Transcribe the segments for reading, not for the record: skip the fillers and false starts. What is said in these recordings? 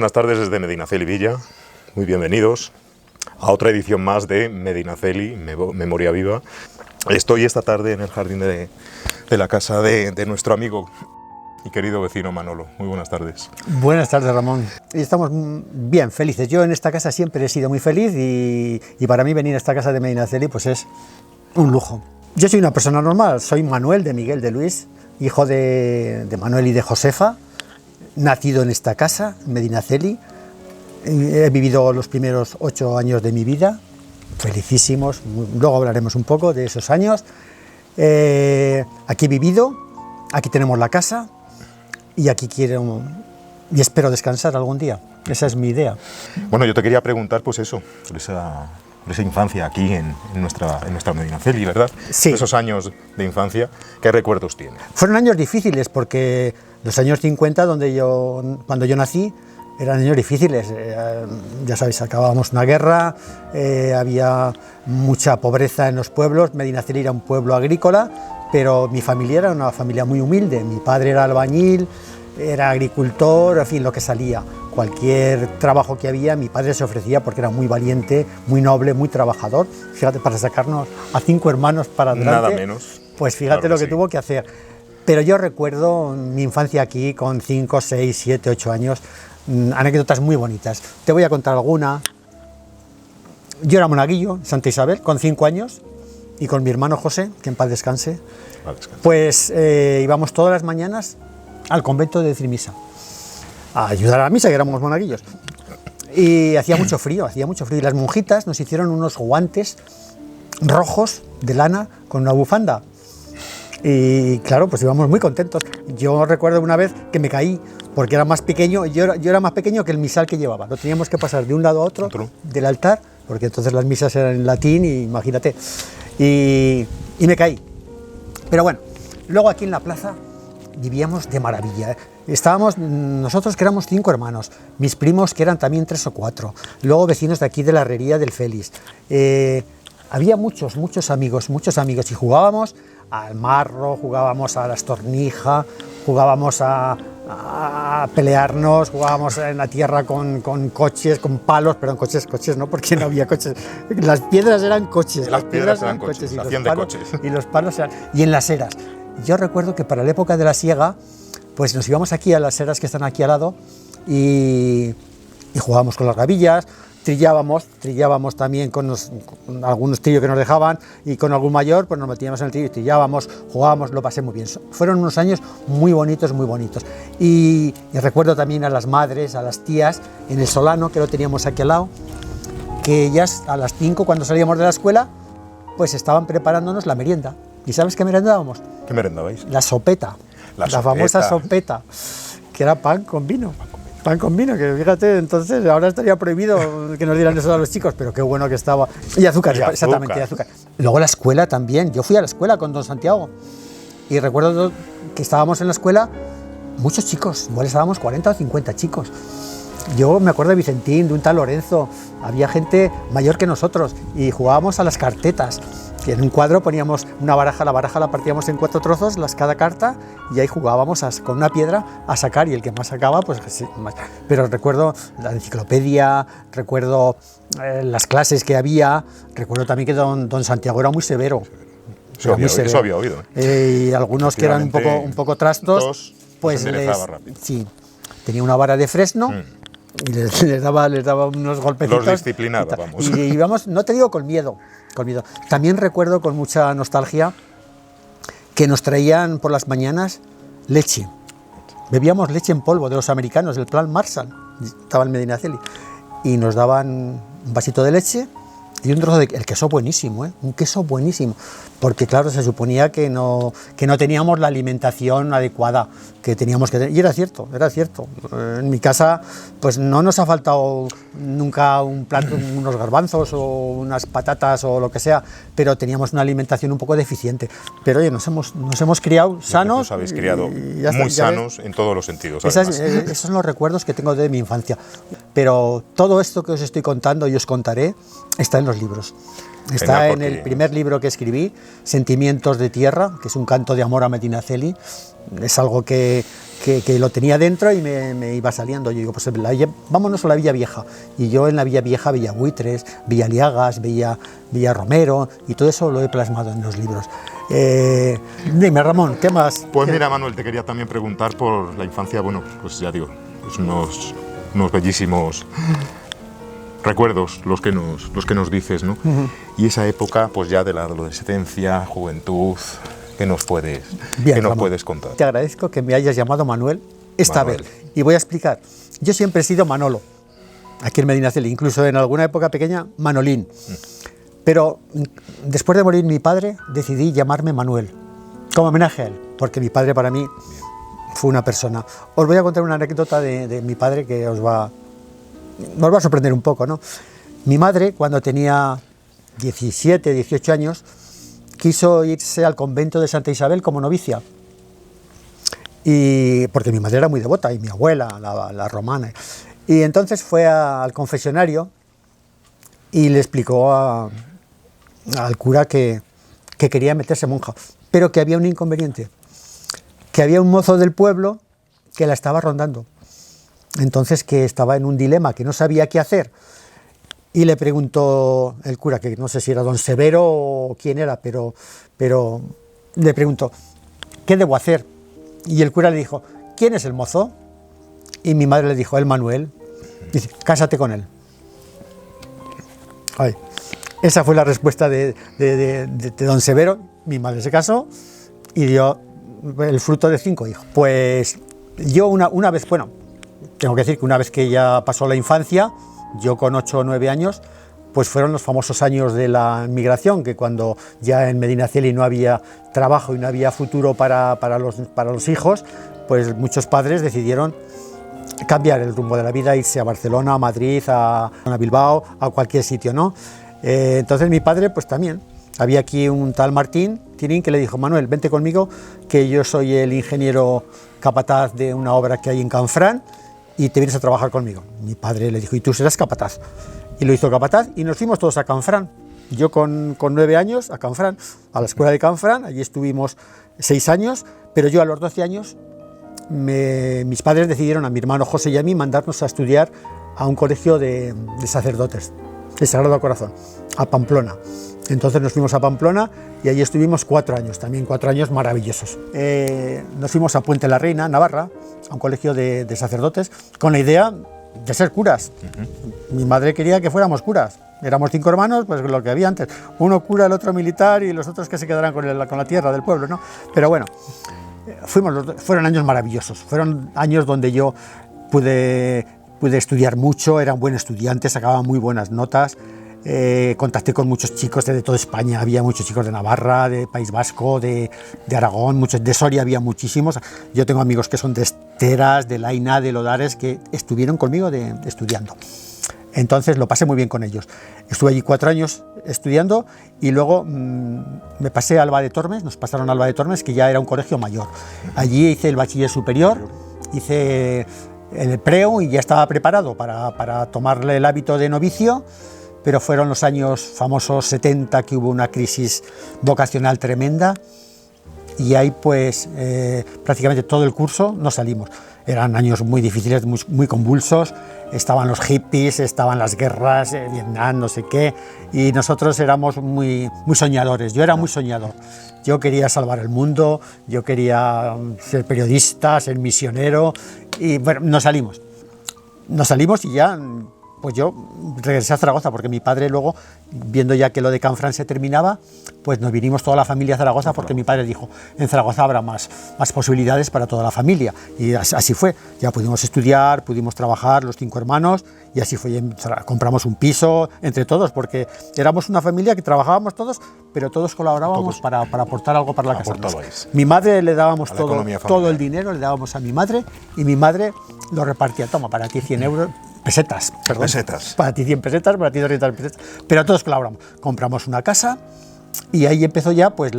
Buenas tardes desde Medinaceli Villa, muy bienvenidos a otra edición más de Medinaceli, Memoria Viva. Estoy esta tarde en el jardín de la casa de nuestro amigo y querido vecino Manolo. Muy buenas tardes. Buenas tardes, Ramón. Y estamos bien, felices. Yo en esta casa siempre he sido muy feliz y para mí venir a esta casa de Medinaceli pues es un lujo. Yo soy una persona normal, soy Manuel de Miguel de Luis, hijo de Manuel y de Josefa, nacido en esta casa, en Medinaceli. He vivido los primeros 8 años de mi vida, felicísimos, luego hablaremos un poco de esos años. Aquí he vivido, aquí tenemos la casa y aquí quiero y espero descansar algún día, esa es mi idea. Bueno, yo te quería preguntar pues eso, por esa infancia aquí en nuestra Medinaceli, ¿verdad? Sí. Esos años de infancia, ¿qué recuerdos tienes? Fueron años difíciles porque los años 50, cuando yo nací, eran años difíciles. Ya sabéis, acabábamos una guerra, había mucha pobreza en los pueblos. Medinaceli era un pueblo agrícola, pero mi familia era una familia muy humilde. Mi padre era albañil, era agricultor, en fin, lo que salía. Cualquier trabajo que había, mi padre se ofrecía porque era muy valiente, muy noble, muy trabajador. Fíjate, para sacarnos a 5 hermanos para adelante. Nada menos. Pues fíjate claro lo que sí tuvo que hacer. Pero yo recuerdo mi infancia aquí con 5, 6, 7, 8 años, anécdotas muy bonitas. Te voy a contar alguna. Yo era monaguillo en Santa Isabel con 5 años y con mi hermano José, que en paz descanse, pues íbamos todas las mañanas al convento de decir misa, a ayudar a la misa, que éramos monaguillos. Y hacía mucho frío. Y las monjitas nos hicieron unos guantes rojos de lana con una bufanda. Y claro, pues íbamos muy contentos. Yo recuerdo una vez que me caí porque era más pequeño, yo era más pequeño que el misal que llevaba. Lo teníamos que pasar de un lado a otro del altar, porque entonces las misas eran en latín, y imagínate. Y me caí. Pero bueno, luego aquí en la plaza vivíamos de maravilla. Estábamos nosotros, que éramos 5 hermanos, mis primos, que eran también 3 o 4, luego vecinos de aquí de la herrería del Félix. Había muchos amigos, y jugábamos al marro, jugábamos a la estornija, jugábamos a pelearnos, jugábamos en la tierra con coches, con palos, perdón, coches no, porque no había coches, las piedras eran coches, las piedras eran coches, y los palos eran, y en las eras. Yo recuerdo que para la época de la siega, pues nos íbamos aquí a las eras que están aquí al lado y jugábamos con las gavillas. Trillábamos también con algunos trillos que nos dejaban, y con algún mayor pues nos metíamos en el trillo y trillábamos, jugábamos, lo pasé muy bien. Fueron unos años muy bonitos. Y recuerdo también a las madres, a las tías, en el solano, que lo teníamos aquí al lado, que ellas a las 5, cuando salíamos de la escuela, pues estaban preparándonos la merienda. ¿Y sabes qué merendábamos? ¿Qué merendabais? La sopeta, la famosa sopeta, que era pan con vino. Pan con vino, que fíjate, entonces ahora estaría prohibido que nos dieran eso a los chicos, pero qué bueno que estaba. Y azúcar, exactamente, y azúcar. Luego la escuela también, yo fui a la escuela con don Santiago y recuerdo que estábamos en la escuela muchos chicos, igual estábamos 40 o 50 chicos. Yo me acuerdo de Vicentín, de un tal Lorenzo, había gente mayor que nosotros y jugábamos a las cartetas, que en un cuadro poníamos una baraja, la baraja la partíamos en 4 trozos, cada carta, y ahí jugábamos con una piedra a sacar, y el que más sacaba, pues sí, más. Pero recuerdo la enciclopedia, recuerdo las clases que había, recuerdo también que don Santiago era muy severo. Eso había oído. Y algunos que eran un poco trastos, pues sí, tenía una vara de fresno. Y les daba unos golpecitos. Los disciplinaba, vamos. Y íbamos, no te digo con miedo. También recuerdo con mucha nostalgia que nos traían por las mañanas leche. Bebíamos leche en polvo de los americanos, del plan Marshall, estaba en Medinaceli. Y nos daban un vasito de leche y un trozo el queso buenísimo, un queso buenísimo, porque claro, se suponía que no teníamos la alimentación adecuada que teníamos que tener, y era cierto. En mi casa pues no nos ha faltado nunca un plato, unos garbanzos o unas patatas o lo que sea, pero teníamos una alimentación un poco deficiente. Pero oye, nos hemos criado sanos. Nos habéis criado muy sanos en todos los sentidos. Esos son los recuerdos que tengo de mi infancia. Pero todo esto que os estoy contando y os contaré está en los libros. Genial, Está en porque el primer libro que escribí, Sentimientos de Tierra, que es un canto de amor a Medinaceli. Es algo que lo tenía dentro y me iba saliendo. Yo digo, pues vámonos a la Villa Vieja. Y yo en la Villa Vieja veía buitres, veía liagas, veía Romero, y todo eso lo he plasmado en los libros. Dime, Ramón, ¿qué más? Pues mira, Manuel, te quería también preguntar por la infancia. Bueno, pues ya digo, pues unos bellísimos recuerdos los que nos dices, ¿no? Y esa época, pues ya de la adolescencia, juventud, ¿qué nos puedes contar? Te agradezco que me hayas llamado Manuel esta Manuel. vez. Y voy a explicar. Yo siempre he sido Manolo, aquí en Medinaceli, incluso en alguna época pequeña, Manolín. Pero después de morir mi padre, decidí llamarme Manuel, como homenaje a él, porque mi padre para mí fue una persona. Os voy a contar una anécdota de mi padre que nos va a sorprender un poco, ¿no? Mi madre, cuando tenía 17, 18 años, quiso irse al convento de Santa Isabel como novicia. Porque mi madre era muy devota, y mi abuela, la romana. Y entonces fue al confesionario y le explicó al cura que quería meterse monja, pero que había un inconveniente, que había un mozo del pueblo que la estaba rondando. Entonces, que estaba en un dilema, que no sabía qué hacer. Y le preguntó el cura, que no sé si era don Severo o quién era, pero le preguntó, ¿qué debo hacer? Y el cura le dijo, ¿quién es el mozo? Y mi madre le dijo, el Manuel. Dice, cásate con él. Ay, esa fue la respuesta de don Severo. Mi madre se casó y dio el fruto de 5 hijos. Pues yo una vez, bueno, tengo que decir que una vez que ya pasó la infancia, yo con 8 o 9 años, pues fueron los famosos años de la inmigración, que cuando ya en Medinaceli no había trabajo y no había futuro para los hijos, pues muchos padres decidieron cambiar el rumbo de la vida, irse a Barcelona, a Madrid, a Bilbao, a cualquier sitio, ¿no? Entonces mi padre, pues también, había aquí un tal Martín Tirín que le dijo, Manuel, vente conmigo, que yo soy el ingeniero capataz de una obra que hay en Canfrán, y te vienes a trabajar conmigo. Mi padre le dijo, y tú serás capataz. Y lo hizo capataz y nos fuimos todos a Canfrán. Yo con 9 años a Canfrán, a la escuela de Canfrán, allí estuvimos 6 años, pero yo a los 12 años mis padres decidieron, a mi hermano José y a mí, mandarnos a estudiar a un colegio de sacerdotes, de Sagrado Corazón, a Pamplona. Entonces nos fuimos a Pamplona y allí estuvimos 4 años, también 4 años maravillosos. Nos fuimos a Puente la Reina, Navarra, a un colegio de sacerdotes, con la idea de ser curas. Mi madre quería que fuéramos curas. Éramos 5 hermanos, pues lo que había antes. Uno cura, el otro militar y los otros que se quedaran con la tierra del pueblo, ¿no? Pero bueno, fueron años maravillosos. Fueron años donde yo pude estudiar mucho, era un buen estudiante, sacaba muy buenas notas. Contacté con muchos chicos de toda España, había muchos chicos de Navarra, de País Vasco, de Aragón, muchos de Soria, había muchísimos. Yo tengo amigos que son de Esteras, de Laina, de Lodares, que estuvieron conmigo estudiando. Entonces lo pasé muy bien con ellos. Estuve allí 4 años estudiando y luego me pasé a Alba de Tormes, nos pasaron a Alba de Tormes, que ya era un colegio mayor. Allí hice el bachiller superior, hice el preu y ya estaba preparado para tomarle el hábito de novicio. Pero fueron los años famosos 70 que hubo una crisis vocacional tremenda y ahí pues prácticamente todo el curso no salimos. Eran años muy difíciles, muy convulsos, estaban los hippies, estaban las guerras, Vietnam, no sé qué, y nosotros éramos muy soñadores. Yo era muy soñador, yo quería salvar el mundo, yo quería ser periodista, ser misionero, y bueno, nos salimos y ya... Pues yo regresé a Zaragoza, porque mi padre luego, viendo ya que lo de Canfrán se terminaba, pues nos vinimos toda la familia a Zaragoza, porque mi padre dijo, en Zaragoza habrá más posibilidades para toda la familia. Y así fue, ya pudimos estudiar, pudimos trabajar los 5 hermanos, y así fue, compramos un piso entre todos, porque éramos una familia que trabajábamos todos, pero todos colaborábamos para aportar algo para la casa. Mi madre le dábamos todo el dinero, le dábamos a mi madre, y mi madre lo repartía, toma, para ti 100 euros, pesetas, perdón. Pesetas. Para ti 100 pesetas, para ti 200 pesetas. Pero todos colaboramos. Compramos una casa y ahí empezó ya pues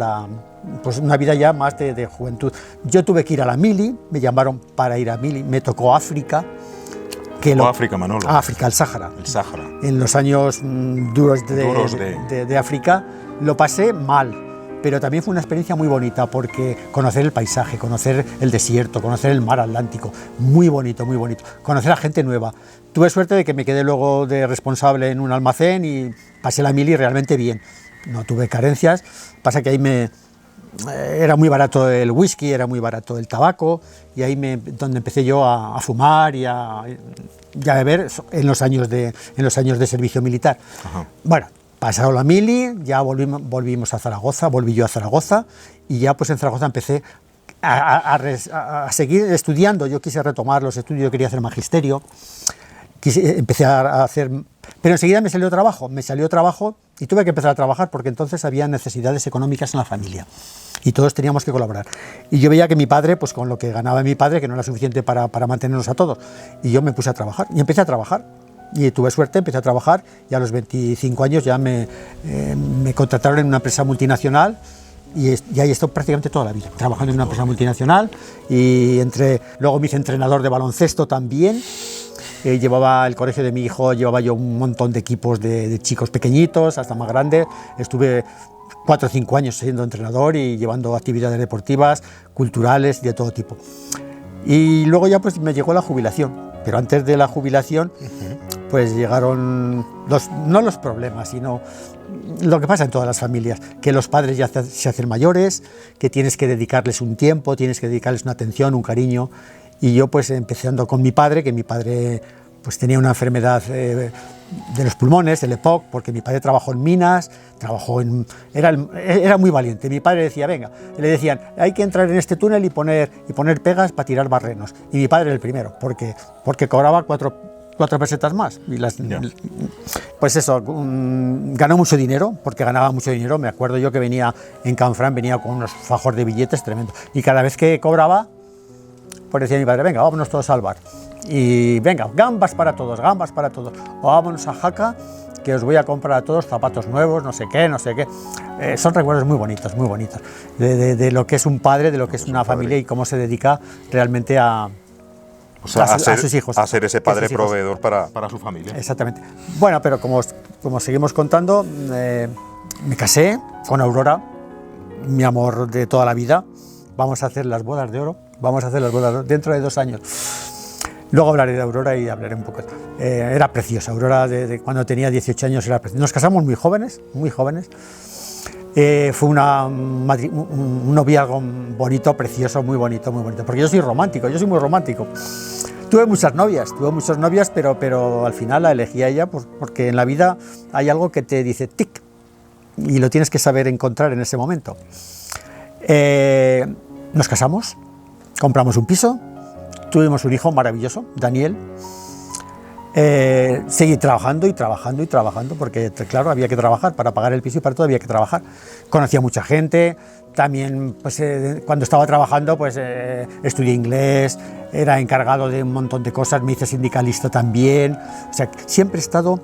una vida ya más de juventud. Yo tuve que ir a la mili, me llamaron para ir a mili, me tocó África. ¿O África, Manolo? África, el Sáhara. El Sáhara. En los años duros de África lo pasé mal, pero también fue una experiencia muy bonita porque conocer el paisaje, conocer el desierto, conocer el mar Atlántico, muy bonito, conocer a gente nueva. Tuve suerte de que me quedé luego de responsable en un almacén y pasé la mili realmente bien. No tuve carencias, pasa que ahí era muy barato el whisky, era muy barato el tabaco y ahí donde empecé yo a fumar y a beber en los años de servicio militar. Ajá. Bueno, pasado la mili, ya volvimos a Zaragoza, volví yo a Zaragoza y ya pues en Zaragoza empecé a seguir estudiando. Yo quise retomar los estudios, yo quería hacer magisterio, empecé a hacer... Pero enseguida me salió trabajo y tuve que empezar a trabajar porque entonces había necesidades económicas en la familia y todos teníamos que colaborar. Y yo veía que mi padre, pues con lo que ganaba mi padre, que no era suficiente para mantenernos a todos, y yo me puse a trabajar y empecé a trabajar. Y tuve suerte, empecé a trabajar y a los 25 años ya me contrataron en una empresa multinacional y ahí he estado prácticamente toda la vida, trabajando en una empresa multinacional y luego me hice entrenador de baloncesto también. Llevaba el colegio de mi hijo, llevaba yo un montón de equipos de chicos pequeñitos hasta más grandes. Estuve 4 o 5 años siendo entrenador y llevando actividades deportivas, culturales, de todo tipo. Y luego ya pues me llegó la jubilación, pero antes de la jubilación pues llegaron no los problemas, sino lo que pasa en todas las familias, que los padres ya se hacen mayores, que tienes que dedicarles un tiempo, tienes que dedicarles una atención, un cariño. Y yo pues empezando con mi padre, que mi padre pues tenía una enfermedad de los pulmones, el EPOC, porque mi padre trabajó en minas, era muy valiente. Mi padre decía, venga, le decían, hay que entrar en este túnel y poner pegas para tirar barrenos. Y mi padre era el primero, porque cobraba cuatro pesetas más. Y pues eso, ganó mucho dinero, porque ganaba mucho dinero. Me acuerdo yo que venía en Canfrán, venía con unos fajos de billetes tremendos. Y cada vez que cobraba, pues decía mi padre, venga, vámonos todos al bar. Y venga, gambas para todos, o vámonos a Jaca, que os voy a comprar a todos zapatos nuevos, no sé qué. Son recuerdos muy bonitos, de lo que es un padre, de lo que es una familia y cómo se dedica realmente a sus hijos. A ser ese padre proveedor para su familia. Exactamente. Bueno, pero como seguimos contando, me casé con Aurora, mi amor de toda la vida. Vamos a hacer las bodas de oro, dentro de 2 años. Luego hablaré de Aurora y hablaré un poco. Era preciosa, Aurora cuando tenía 18 años era preciosa. Nos casamos muy jóvenes. Fue un noviazgo bonito, precioso, muy bonito, porque yo soy muy romántico. Tuve muchas novias, pero al final la elegí a ella porque en la vida hay algo que te dice tic y lo tienes que saber encontrar en ese momento. Nos casamos, compramos un piso, tuvimos un hijo maravilloso, Daniel. Seguí trabajando, porque claro, había que trabajar para pagar el piso y para todo había que trabajar. Conocí a mucha gente, también pues, cuando estaba trabajando pues, estudié inglés, era encargado de un montón de cosas, me hice sindicalista también. O sea, siempre he estado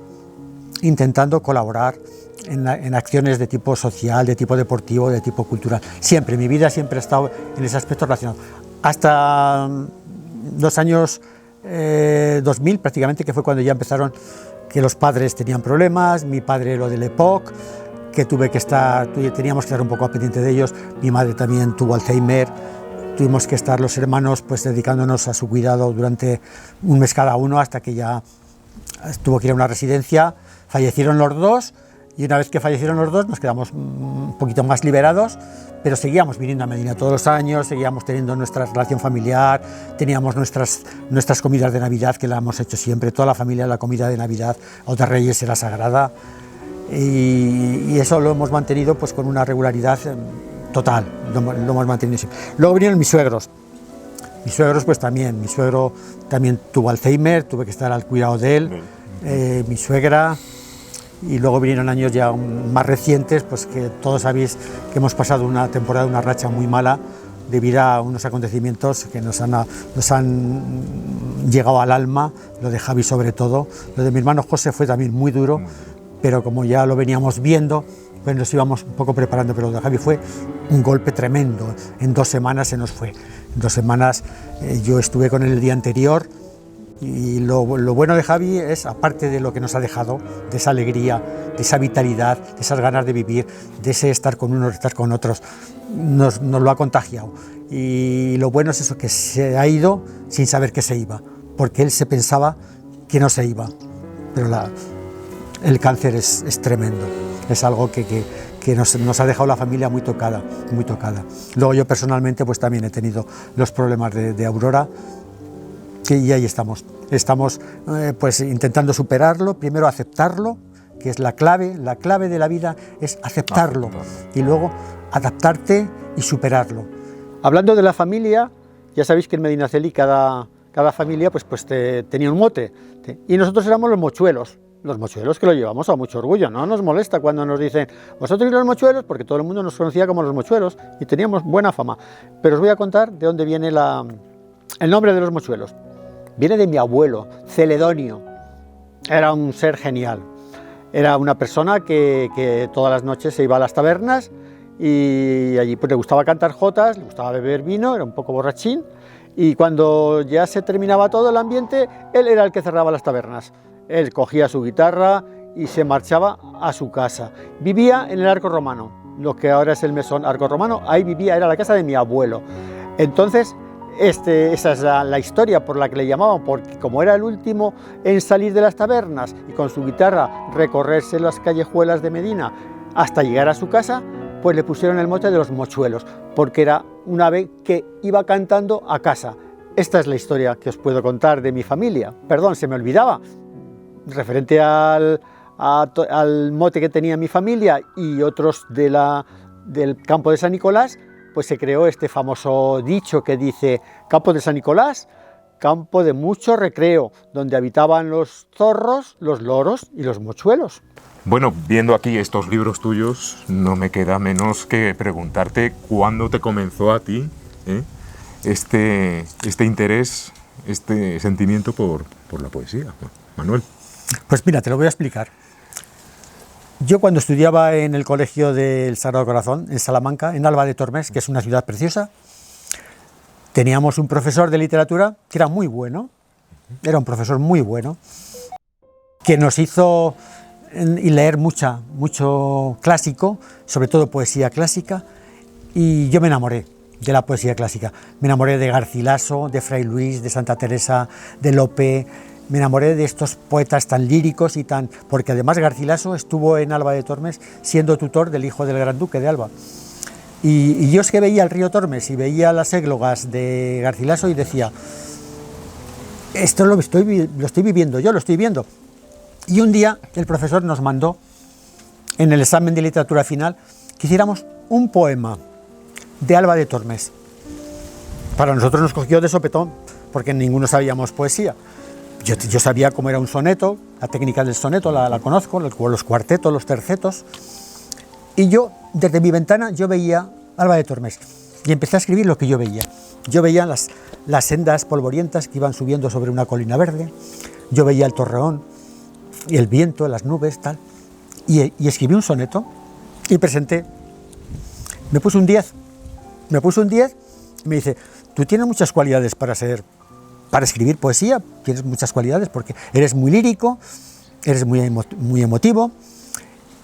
intentando colaborar en acciones de tipo social, de tipo deportivo, de tipo cultural. Siempre, mi vida siempre ha estado en ese aspecto relacionado. Hasta los años 2000 prácticamente, que fue cuando ya empezaron, que los padres tenían problemas, mi padre lo del EPOC, que teníamos que estar un poco pendiente de ellos, mi madre también tuvo Alzheimer, tuvimos que estar los hermanos pues dedicándonos a su cuidado durante un mes cada uno hasta que ya tuvo que ir a una residencia, fallecieron los dos. Y una vez que fallecieron los dos nos quedamos un poquito más liberados, pero seguíamos viniendo a Medina todos los años, seguíamos teniendo nuestra relación familiar, teníamos nuestras comidas de Navidad, que la hemos hecho siempre, toda la familia, la comida de Navidad o de Reyes era sagrada, y eso lo hemos mantenido pues con una regularidad total, lo hemos mantenido siempre. Luego vinieron mis suegros pues también, mi suegro también tuvo Alzheimer, tuve que estar al cuidado de él, mi suegra. Y luego vinieron años ya más recientes, pues que todos sabéis que hemos pasado una temporada, una racha muy mala debido a unos acontecimientos que nos han llegado al alma, lo de Javi sobre todo. Lo de mi hermano José fue también muy duro, pero como ya lo veníamos viendo, pues nos íbamos un poco preparando, pero lo de Javi fue un golpe tremendo. En 2 semanas se nos fue. En 2 semanas yo estuve con él el día anterior, Y lo bueno de Javi es, aparte de lo que nos ha dejado, de esa alegría, de esa vitalidad, de esas ganas de vivir, de ese estar con unos, estar con otros, nos lo ha contagiado. Y lo bueno es eso, que se ha ido sin saber que se iba, porque él se pensaba que no se iba. Pero el cáncer es tremendo, es algo que nos ha dejado la familia muy tocada, muy tocada. Luego yo personalmente pues también he tenido los problemas de Aurora, y ahí estamos pues intentando superarlo, primero aceptarlo, que es la clave de la vida es aceptarlo y luego adaptarte y superarlo. Hablando de la familia, ya sabéis que en Medinaceli cada familia pues tenía un mote, y nosotros éramos los mochuelos que lo llevamos a mucho orgullo. No nos molesta cuando nos dicen vosotros los mochuelos, porque todo el mundo nos conocía como los mochuelos y teníamos buena fama. Pero os voy a contar de dónde viene el nombre de los mochuelos. Viene de mi abuelo, Celedonio. Era un ser genial. Era una persona que todas las noches se iba a las tabernas y allí pues le gustaba cantar jotas, le gustaba beber vino, era un poco borrachín, y cuando ya se terminaba todo el ambiente, él era el que cerraba las tabernas. Él cogía su guitarra y se marchaba a su casa. Vivía en el Arco Romano, lo que ahora es el Mesón Arco Romano, ahí vivía, era la casa de mi abuelo. Entonces, esa es la historia por la que le llamaban, porque como era el último en salir de las tabernas y con su guitarra recorrerse las callejuelas de Medina hasta llegar a su casa, pues le pusieron el mote de los mochuelos, porque era un ave que iba cantando a casa. Esta es la historia que os puedo contar de mi familia. Perdón, se me olvidaba, referente al mote que tenía mi familia y otros del campo de San Nicolás, pues se creó este famoso dicho que dice: campo de San Nicolás, campo de mucho recreo, donde habitaban los zorros, los loros y los mochuelos. Bueno, viendo aquí estos libros tuyos, no me queda menos que preguntarte cuándo te comenzó a ti este interés, este sentimiento por la poesía, Manuel. Pues mira, te lo voy a explicar. Yo cuando estudiaba en el Colegio del Sagrado Corazón, en Salamanca, en Alba de Tormes, que es una ciudad preciosa, teníamos un profesor de literatura que era muy bueno, era un profesor muy bueno, que nos hizo leer mucho clásico, sobre todo poesía clásica, y yo me enamoré de la poesía clásica. Me enamoré de Garcilaso, de Fray Luis, de Santa Teresa, de Lope. Me enamoré de estos poetas tan líricos porque además Garcilaso estuvo en Alba de Tormes siendo tutor del hijo del Gran Duque de Alba. Y yo es que veía el río Tormes y veía las églogas de Garcilaso y decía, esto lo estoy viviendo, yo lo estoy viendo. Y un día el profesor nos mandó, en el examen de literatura final, que hiciéramos un poema de Alba de Tormes. Para nosotros nos cogió de sopetón, porque ninguno sabíamos poesía. Yo sabía cómo era un soneto, la técnica del soneto la conozco, los cuartetos, los tercetos, y yo, desde mi ventana, yo veía Alba de Tormes, y empecé a escribir lo que yo veía. Yo veía las sendas polvorientas que iban subiendo sobre una colina verde, yo veía el torreón, y el viento, las nubes, tal, y escribí un soneto, y presenté. Me puse un 10, y me dice, tú tienes muchas cualidades para escribir poesía, tienes muchas cualidades porque eres muy lírico, eres muy emotivo.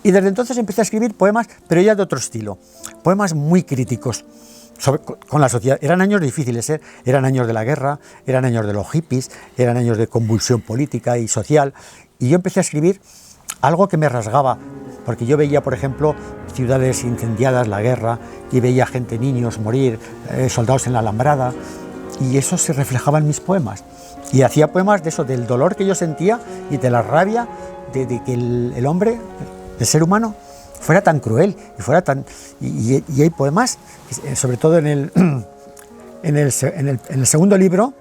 Y desde entonces empecé a escribir poemas, pero ya de otro estilo, poemas muy críticos con la sociedad. Eran años difíciles, eran años de la guerra, eran años de los hippies, eran años de convulsión política y social, y yo empecé a escribir algo que me rasgaba, porque yo veía, por ejemplo, ciudades incendiadas, la guerra, y veía gente, niños morir, soldados en la alambrada, y eso se reflejaba en mis poemas. Y hacía poemas de eso, del dolor que yo sentía y de la rabia de que el hombre, el ser humano, fuera tan cruel y fuera tan... Y hay poemas, sobre todo en el segundo libro,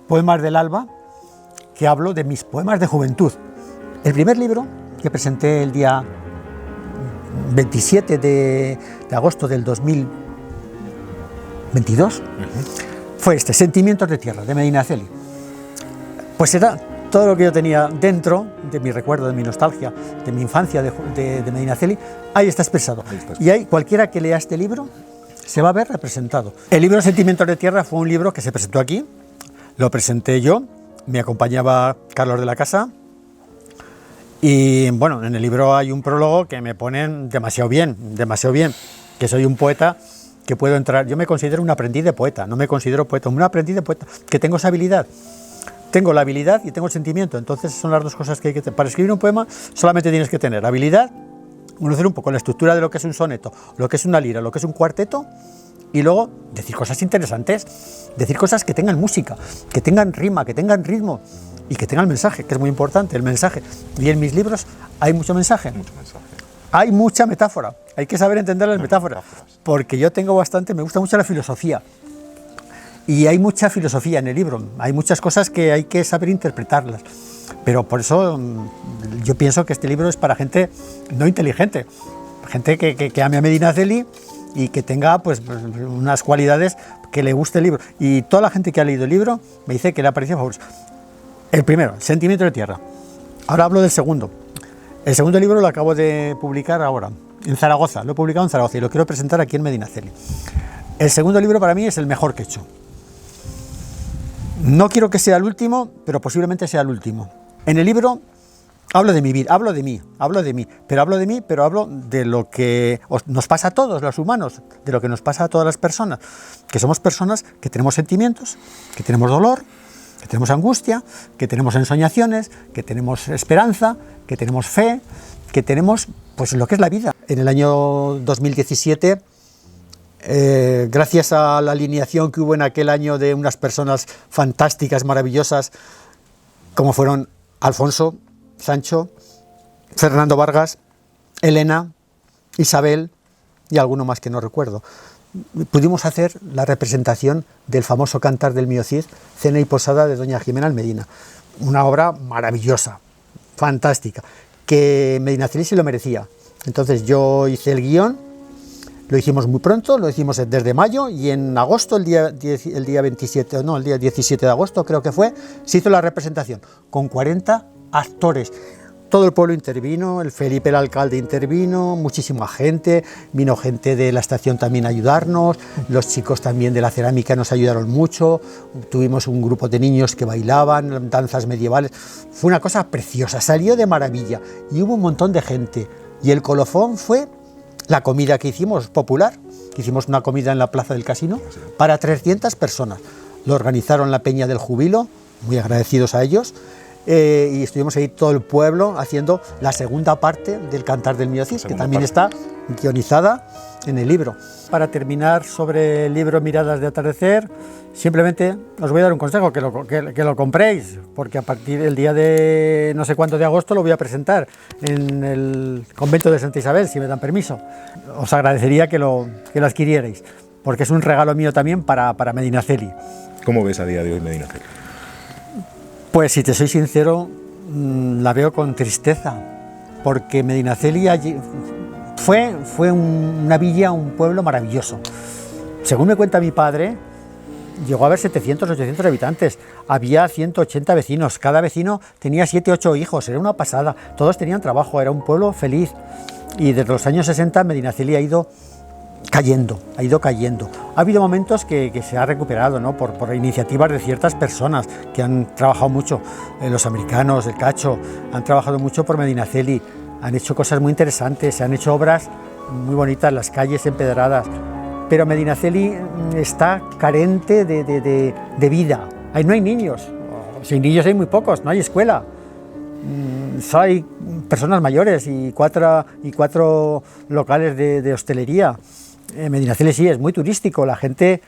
Poemas del Alba, que hablo de mis poemas de juventud. El primer libro, que presenté el día 27 de agosto del 2022, fue Sentimientos de Tierra, de Medinaceli. Pues era todo lo que yo tenía dentro de mi recuerdo, de mi nostalgia, de mi infancia de Medinaceli, ahí está expresado. Y ahí, cualquiera que lea este libro se va a ver representado. El libro Sentimientos de Tierra fue un libro que se presentó aquí, lo presenté yo, me acompañaba Carlos de la Casa. Y bueno, en el libro hay un prólogo que me ponen demasiado bien, que soy un poeta que puedo entrar. Yo me considero un aprendiz de poeta, no me considero poeta, un aprendiz de poeta, que tengo esa habilidad. Tengo la habilidad y tengo el sentimiento, entonces son las dos cosas que hay que tener. Para escribir un poema solamente tienes que tener habilidad, conocer un poco la estructura de lo que es un soneto, lo que es una lira, lo que es un cuarteto, y luego decir cosas interesantes, decir cosas que tengan música, que tengan rima, que tengan ritmo y que tengan mensaje, que es muy importante, el mensaje. Y en mis libros hay mucho mensaje. Hay mucha metáfora, hay que saber entender las metáforas, porque yo tengo bastante, me gusta mucho la filosofía. Y hay mucha filosofía en el libro, hay muchas cosas que hay que saber interpretarlas. Pero por eso yo pienso que este libro es para gente no inteligente, gente que ame a Medinaceli y que tenga pues unas cualidades que le guste el libro. Y toda la gente que ha leído el libro me dice que le ha parecido fabuloso. El primero, Sentimiento de Tierra. Ahora hablo del segundo. El segundo libro lo acabo de publicar ahora, en Zaragoza. Lo he publicado en Zaragoza y lo quiero presentar aquí en Medinaceli. El segundo libro para mí es el mejor que he hecho. No quiero que sea el último, pero posiblemente sea el último. En el libro hablo de mi vida, hablo de mí, pero hablo de lo que nos pasa a todos los humanos, de lo que nos pasa a todas las personas, que somos personas que tenemos sentimientos, que tenemos dolor, que tenemos angustia, que tenemos ensoñaciones, que tenemos esperanza, que tenemos fe, que tenemos pues lo que es la vida. En el año 2017, gracias a la alineación que hubo en aquel año de unas personas fantásticas, maravillosas, como fueron Alfonso, Sancho, Fernando Vargas, Elena, Isabel y alguno más que no recuerdo, pudimos hacer la representación del famoso Cantar del Mío Cid, Cena y Posada de doña Jimena Almedina. Una obra maravillosa, fantástica, que Medinaceli se lo merecía. Entonces yo hice el guión, lo hicimos muy pronto, lo hicimos desde mayo, y en agosto, el día 17 de agosto creo que fue, se hizo la representación con 40 actores. Todo el pueblo intervino, el Felipe, el alcalde, intervino, muchísima gente, vino gente de la estación también a ayudarnos, los chicos también de la cerámica nos ayudaron mucho, tuvimos un grupo de niños que bailaban, danzas medievales, fue una cosa preciosa, salió de maravilla y hubo un montón de gente. Y el colofón fue la comida que hicimos popular, que hicimos una comida en la Plaza del Casino para 300 personas. Lo organizaron la Peña del Jubilo, muy agradecidos a ellos. Y estuvimos ahí todo el pueblo haciendo la segunda parte del Cantar del Mío Cid, que también está guionizada en el libro. Para terminar sobre el libro Miradas de Atardecer, simplemente os voy a dar un consejo, que lo compréis, porque a partir del día de no sé cuánto de agosto lo voy a presentar en el convento de Santa Isabel, si me dan permiso. Os agradecería que lo adquirierais, porque es un regalo mío también para Medinaceli. ¿Cómo ves a día de hoy Medinaceli? Pues si te soy sincero, la veo con tristeza, porque Medinaceli allí fue una villa, un pueblo maravilloso. Según me cuenta mi padre, llegó a haber 700, 800 habitantes, había 180 vecinos, cada vecino tenía 7, 8 hijos, era una pasada, todos tenían trabajo, era un pueblo feliz. Y desde los años 60 Medinaceli ha ido cayendo. Ha habido momentos que se ha recuperado, ¿no? por iniciativas de ciertas personas que han trabajado mucho, los americanos, el Cacho, han trabajado mucho por Medinaceli, han hecho cosas muy interesantes, se han hecho obras muy bonitas, las calles empedradas, pero Medinaceli está carente de vida. Ahí no hay niños, sin niños hay muy pocos, no hay escuela. Solo hay personas mayores y cuatro locales de hostelería. Medinaceli sí, es muy turístico, la gente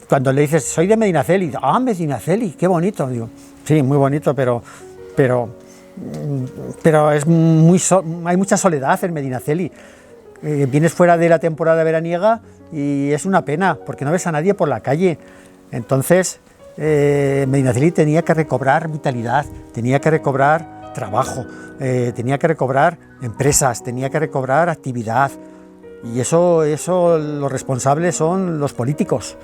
cuando le dices soy de Medinaceli, Medinaceli, qué bonito, digo, sí, muy bonito, pero hay mucha soledad en Medinaceli. Vienes fuera de la temporada veraniega y es una pena, porque no ves a nadie por la calle. Entonces Medinaceli tenía que recobrar vitalidad, tenía que recobrar trabajo, tenía que recobrar empresas, tenía que recobrar actividad. Y eso los responsables son los políticos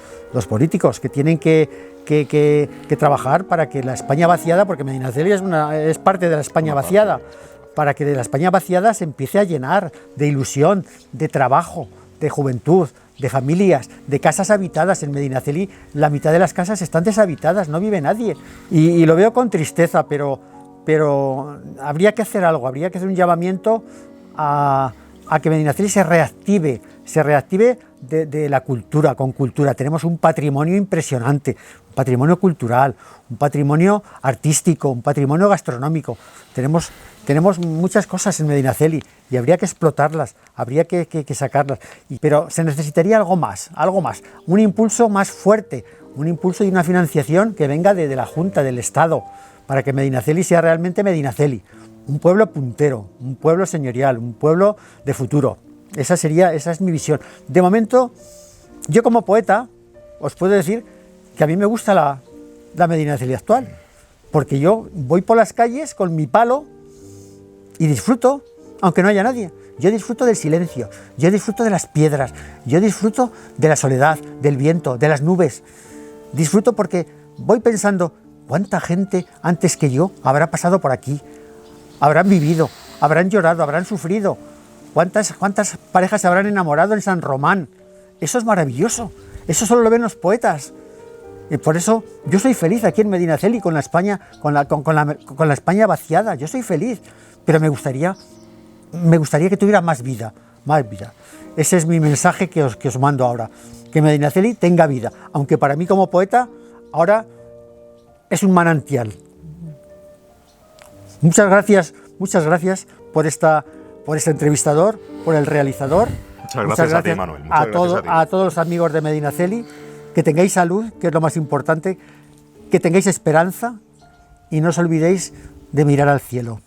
que tienen que trabajar para que la España vaciada, porque Medinaceli es parte de la España vaciada, para que de la España vaciada se empiece a llenar de ilusión, de trabajo, de juventud, de familias, de casas habitadas. En Medinaceli la mitad de las casas están deshabitadas, no vive nadie. Y lo veo con tristeza, pero habría que hacer algo, habría que hacer un llamamiento a que Medinaceli se reactive de la cultura, con cultura. Tenemos un patrimonio impresionante, un patrimonio cultural, un patrimonio artístico, un patrimonio gastronómico. Tenemos muchas cosas en Medinaceli y habría que explotarlas, habría que sacarlas. Pero se necesitaría algo más, un impulso más fuerte, un impulso y una financiación que venga de la Junta, del Estado, para que Medinaceli sea realmente Medinaceli. Un pueblo puntero, un pueblo señorial, un pueblo de futuro. Esa es mi visión. De momento, yo como poeta os puedo decir que a mí me gusta la Medinaceli actual, porque yo voy por las calles con mi palo y disfruto, aunque no haya nadie. Yo disfruto del silencio, yo disfruto de las piedras, yo disfruto de la soledad, del viento, de las nubes. Disfruto porque voy pensando, ¿cuánta gente antes que yo habrá pasado por aquí? Habrán vivido, habrán llorado, habrán sufrido. ¿Cuántas parejas se habrán enamorado en San Román? Eso es maravilloso. Eso solo lo ven los poetas. Y por eso yo soy feliz aquí en Medinaceli con la España, con la España vaciada. Yo soy feliz, pero me gustaría que tuviera más vida, más vida. Ese es mi mensaje que os mando ahora. Que Medinaceli tenga vida, aunque para mí como poeta ahora es un manantial. Muchas gracias por este entrevistador, por el realizador. Muchas gracias a ti, Manuel. A todos los amigos de Medinaceli, que tengáis salud, que es lo más importante, que tengáis esperanza y no os olvidéis de mirar al cielo.